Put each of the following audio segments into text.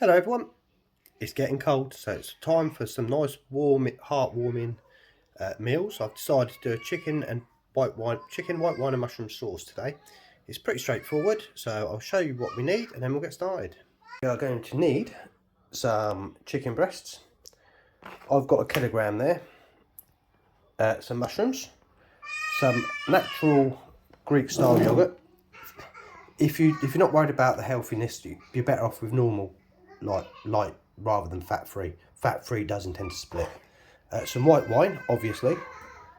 Hello everyone, it's getting cold, so it's time for some nice warm, heartwarming meals. I've decided to do a chicken, white wine and mushroom sauce today. It's pretty straightforward, so I'll show you what we need and then we'll get started. We are going to need some chicken breasts. I've got 1 kilogram there, some mushrooms, some natural Greek style yoghurt. If you're not worried about the healthiness, you're better off with normal, light rather than fat-free. Fat-free doesn't tend to split. Some white wine, obviously.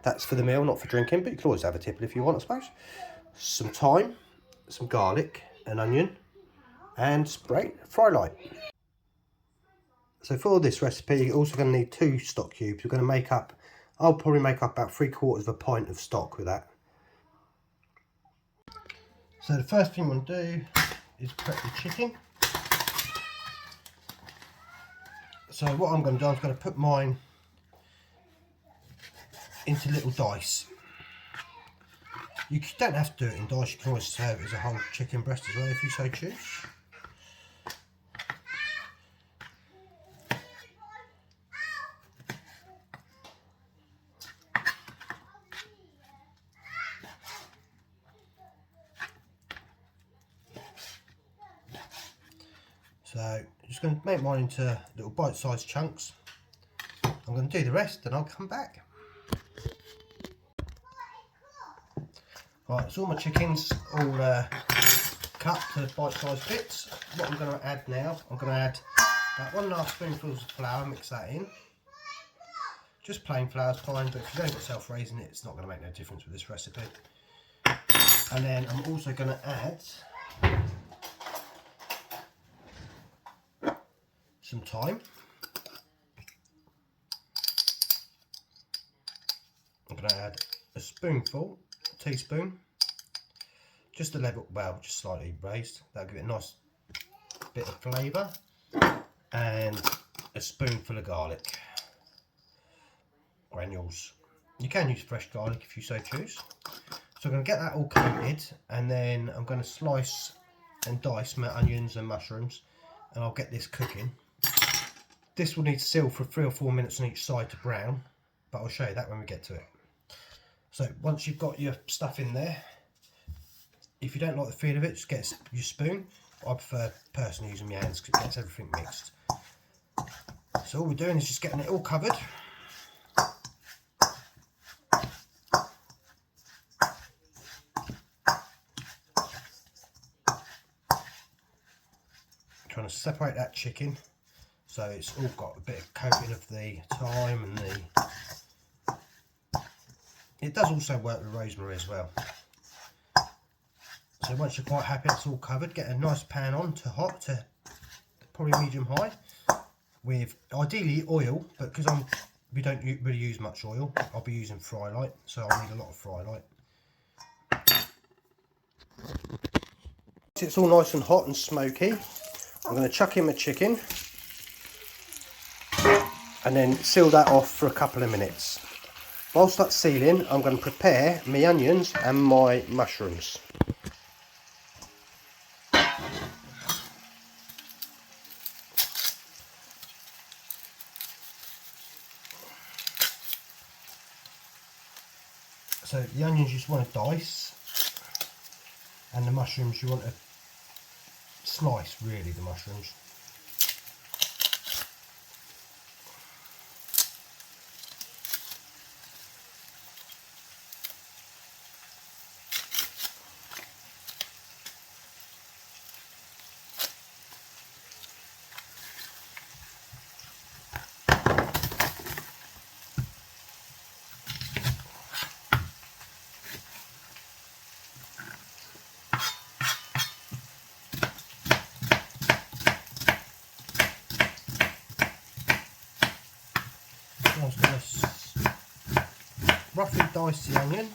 That's for the meal, not for drinking, but you can always have a tipple if you want, I suppose. Some thyme, some garlic, an onion, and fry light. So for this recipe, you're also going to need 2 stock cubes. We're going to make up, I'll probably make up about 3/4 of a pint of stock with that. So the first thing I'm going to do is prep the chicken. So what I'm going to do, I'm going to put mine into little dice. You don't have to do it in dice, you can always serve it as a whole chicken breast as well if you so choose. So I'm just going to make mine into little bite-sized chunks. I'm going to do the rest and I'll come back. Right, so all my chicken's all cut to bite-sized bits. What I'm going to add now, I'm going to add about 1.5 spoonfuls of flour, mix that in. Just plain flour's fine, but if you've only got self-raising it's not going to make no difference with this recipe. And then I'm also going to add some thyme. I'm going to add a teaspoon, just a level, well, just slightly raised. That'll give it a nice bit of flavour, and a spoonful of garlic granules. You can use fresh garlic if you so choose. So I'm going to get that all coated, and then I'm going to slice and dice my onions and mushrooms, and I'll get this cooking. This will need to seal for 3 or 4 minutes on each side to brown, but I'll show you that when we get to it. So once you've got your stuff in there, if you don't like the feel of it, just get your spoon. I prefer personally using my hands because it gets everything mixed. So all we're doing is just getting it all covered. Trying to separate that chicken so it's all got a bit of coating of the thyme and it does also work with rosemary as well. So once you're quite happy it's all covered, get a nice pan on to hot, to probably medium high, with ideally oil, but because we don't really use much oil, I'll be using fry light, so I'll need a lot of fry light. It's all nice and hot and smoky. I'm going to chuck in my chicken and then seal that off for a couple of minutes. Whilst that's sealing, I'm going to prepare my onions and my mushrooms. So the onions you just want to dice, and the mushrooms you want to slice, really, the mushrooms. I'm just going to roughly dice the onion.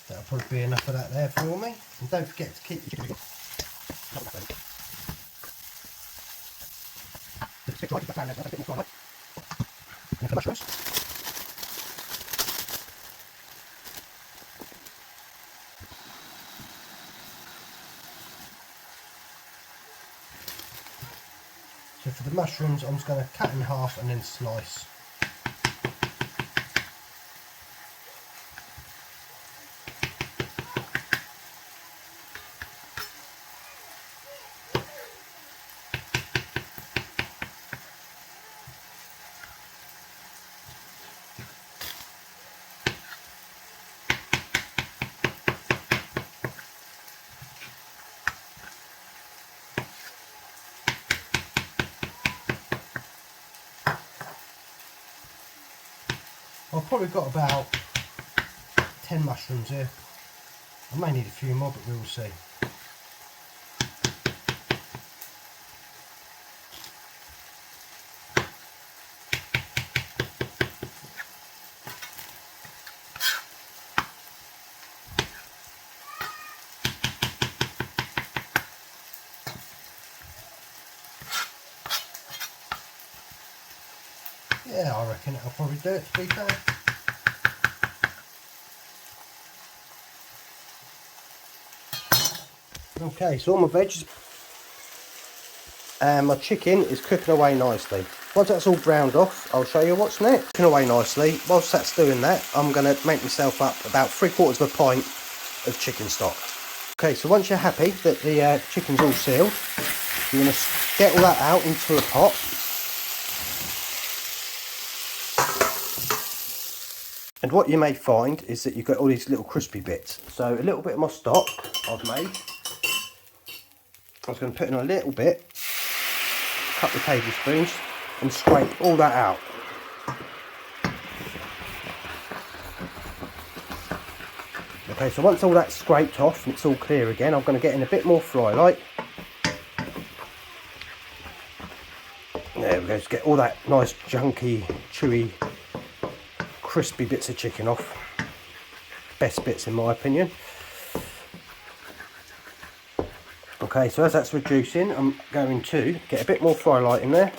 That'll probably be enough of that there for me. And don't forget to keep your chicken. So for the mushrooms, I'm just going to cut in half and then slice. I've probably got about 10 mushrooms here. I may need a few more, but we will see. Yeah, I reckon I'll probably do it, to be fair. Okay, so all my veggies and my chicken is cooking away nicely. Once that's all browned off, I'll show you what's next. Cooking away nicely. Whilst that's doing that, I'm going to make myself up about 3/4 of a pint of chicken stock. Okay, so once you're happy that the chicken's all sealed, you're going to get all that out into a pot. And what you may find is that you've got all these little crispy bits. So a little bit of my stock I've made. I was going to put in a little bit, a couple of tablespoons, and scrape all that out. Okay, so once all that's scraped off and it's all clear again, I'm going to get in a bit more fry light. There we go, just get all that nice junky, chewy, crispy bits of chicken off. Best bits in my opinion. Okay, so as that's reducing, I'm going to get a bit more fry light in there.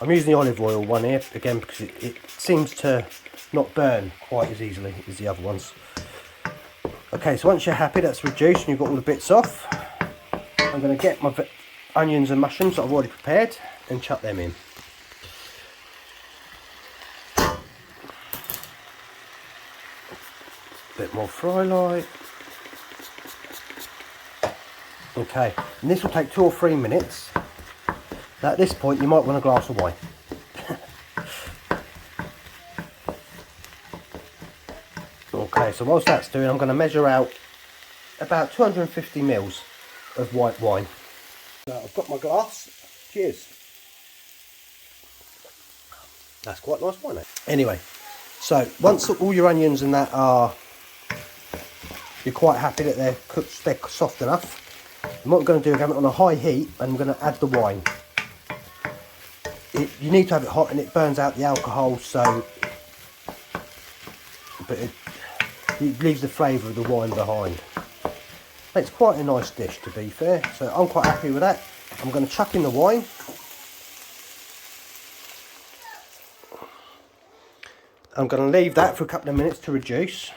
I'm using the olive oil one here, again, because it seems to not burn quite as easily as the other ones. Okay, so once you're happy that's reduced and you've got all the bits off, I'm going to get my onions and mushrooms that I've already prepared and chuck them in. Bit more fry light. Okay, and this will take 2 or 3 minutes. Now at this point you might want a glass of wine. Okay, so whilst that's doing, I'm going to measure out about 250 ml of white wine. So I've got my glass. Cheers. That's quite nice wine, eh? Anyway, so once all your onions and that are, you're quite happy that they're cooked, they're soft enough. And what we're going to do is have it on a high heat, and we're going to add the wine. You need to have it hot, and it burns out the alcohol, so but it leaves the flavour of the wine behind. It's quite a nice dish, to be fair, so I'm quite happy with that. I'm going to chuck in the wine. I'm going to leave that for a couple of minutes to reduce.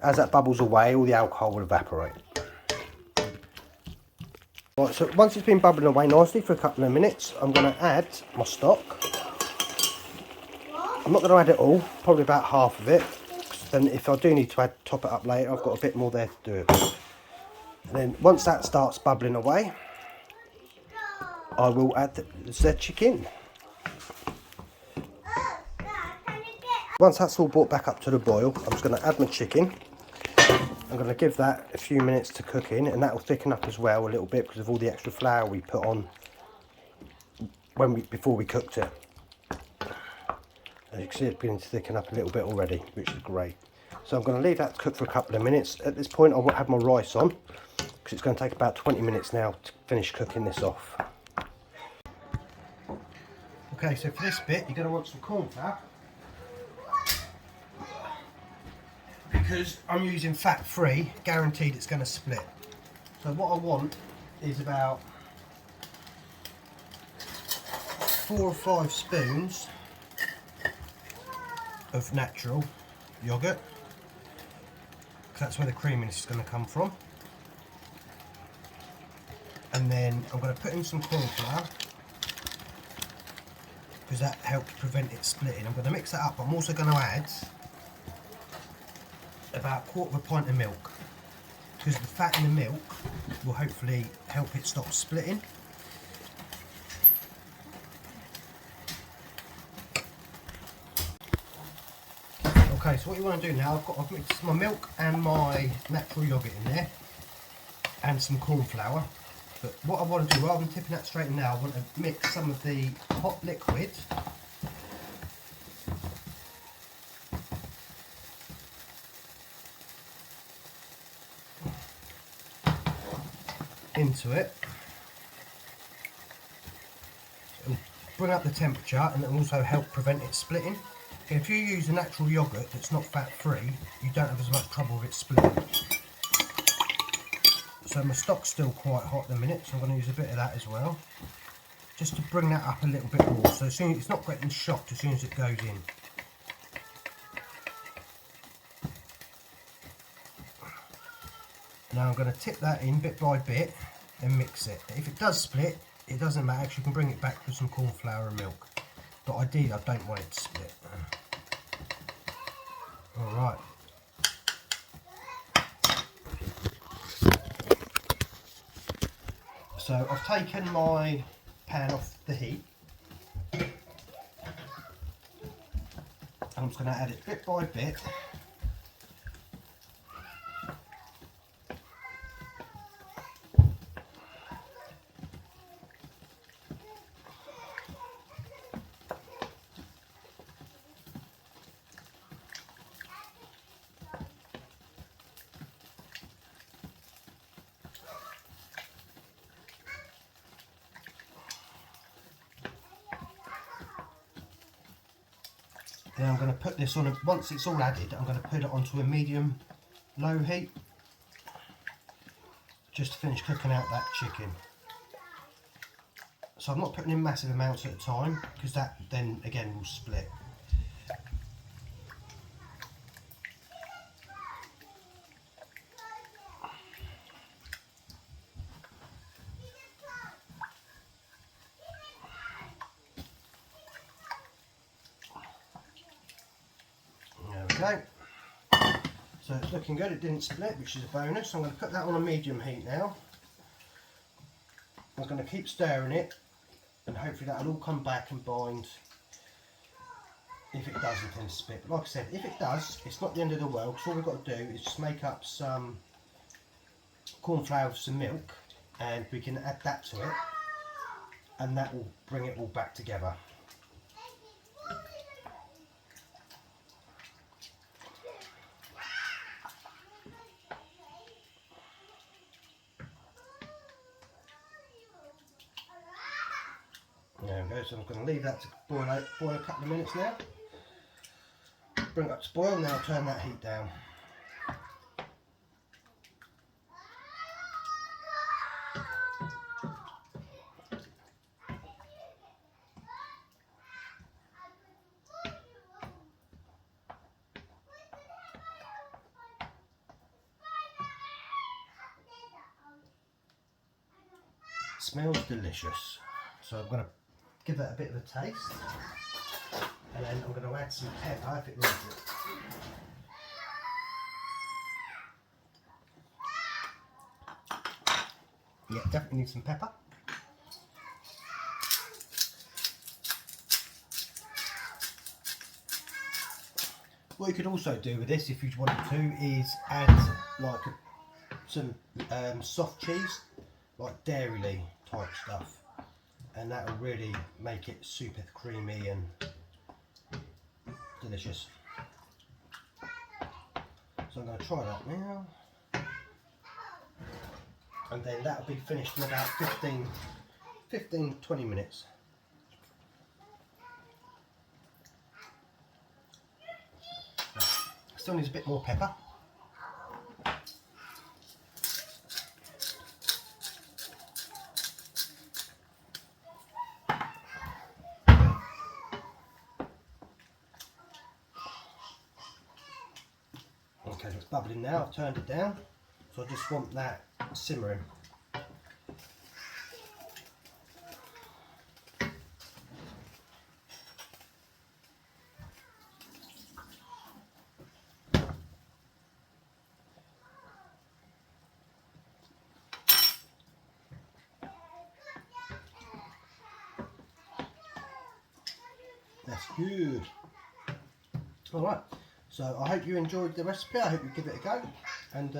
As that bubbles away, all the alcohol will evaporate. Right, so once it's been bubbling away nicely for a couple of minutes, I'm going to add my stock. I'm not going to add it all, probably about half of it. Then if I do need to top it up later, I've got a bit more there to do it with. And then once that starts bubbling away, I will add the chicken. Once that's all brought back up to the boil, I'm just going to add my chicken. I'm going to give that a few minutes to cook in, and that will thicken up as well a little bit because of all the extra flour we put on before we cooked it. As you can see, it's beginning to thicken up a little bit already, which is great. So I'm going to leave that to cook for a couple of minutes. At this point, I will have my rice on because it's going to take about 20 minutes now to finish cooking this off. Okay, so for this bit, you're going to want some corn flour. Because I'm using fat free, guaranteed it's going to split. So what I want is about 4 or 5 spoons of natural yoghurt, because that's where the creaminess is going to come from. And then I'm going to put in some corn flour, because that helps prevent it splitting. I'm going to mix that up. I'm also going to add about 1/4 pint of milk, because the fat in the milk will hopefully help it stop splitting. Okay, so what you want to do now, I've mixed my milk and my natural yoghurt in there, and some corn flour. But what I want to do, rather than tipping that straight in now, I want to mix some of the hot liquid into it. It'll bring up the temperature and it'll also help prevent it splitting. If you use a natural yoghurt that's not fat free, you don't have as much trouble with it splitting. So my stock's still quite hot at the minute, so I'm going to use a bit of that as well, just to bring that up a little bit more, so as soon as it's not getting shocked as soon as it goes in. Now I'm going to tip that in bit by bit and mix it. If it does split, it doesn't matter, because you can bring it back with some corn flour and milk. But ideally I don't want it to split. Alright. So I've taken my pan off the heat. I'm just going to add it bit by bit. Then I'm going to put this on, once it's all added, I'm going to put it onto a medium-low heat, just to finish cooking out that chicken. So I'm not putting in massive amounts at a time, because that then again will split. There we go. So it's looking good, it didn't split, which is a bonus. I'm going to put that on a medium heat now. I'm going to keep stirring it, and hopefully that'll all come back and bind if it doesn't then split. But like I said, if it does, it's not the end of the world, because all we've got to do is just make up some corn flour with some milk, and we can add that to it, and that will bring it all back together. There we go, so I'm going to leave that to boil a couple of minutes now. Bring it up to boil, now I'll turn that heat down. Smells delicious, so I'm going to give that a bit of a taste, and then I'm going to add some pepper if it needs it. Yeah, definitely need some pepper. What you could also do with this, if you wanted to, is add like some soft cheese, like dairy type stuff, and that will really make it super creamy and delicious. So I'm going to try that now, and then that will be finished in about 15-20 minutes. Still needs a bit more pepper. Okay, so it's bubbling now, I've turned it down, so I just want that simmering. That's good. Alright, so I hope you enjoyed the recipe. I hope you give it a go and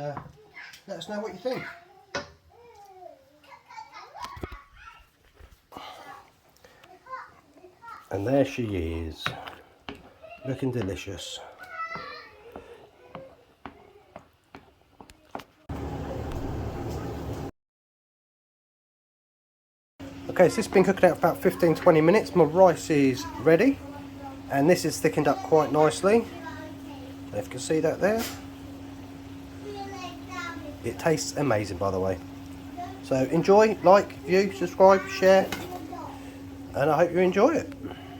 let us know what you think. And there she is, looking delicious. Okay, so this has been cooking out for about 15-20 minutes. My rice is ready and this is thickened up quite nicely. If you can see that there. It tastes amazing, by the way. So enjoy, like, view, subscribe, share, and I hope you enjoy it.